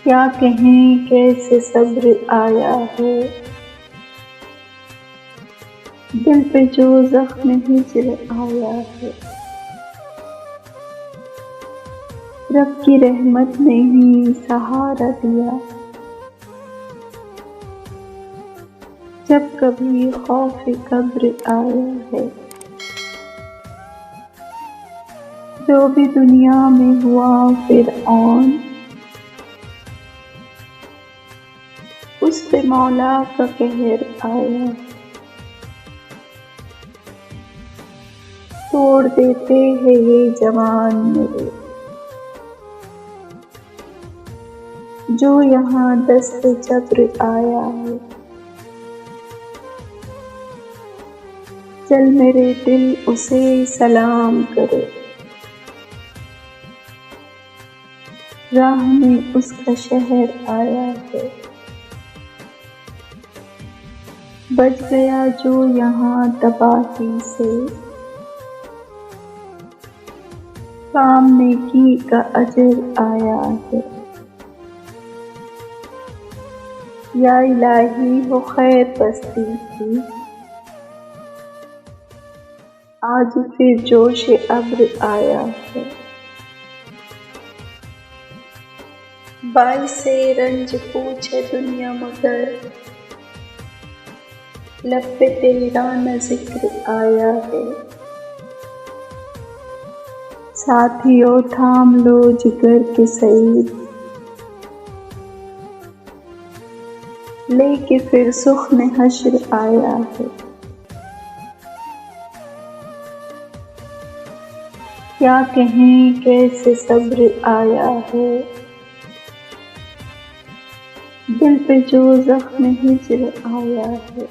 کیا کہیں کیسے صبر آیا ہے، دل پہ جو زخم ہجر آیا ہے۔ رب کی رحمت نے ہی سہارا دیا، جب کبھی خوف قبر آیا ہے۔ جو بھی دنیا میں ہوا فرعون، اس پہ مولا کا قہر آیا۔ توڑ دیتے ہیں یہ جوان میرے، جو یہاں دست جبر آیا ہے۔ چل میرے دل اسے سلام کرے، راہ میں اس کا شہر آیا ہے۔ بچ گیا جو یہاں تباہی سے، کام نیکی کا اجر آیا ہے۔ یا الہی ہو خیر بستی کی، آج پھر جوش ابر آیا ہے۔ باعث رنج پوچھے دنیا مگر، لب پہ تیرا نہ ذکر آیا ہے۔ ساتھیو تھام لو جگر کے سعید، لے کے پھر سخن حشر آیا ہے۔ کیا کہیں کیسے صبر آیا ہے، دل پہ جو زخم ہجر آیا ہے۔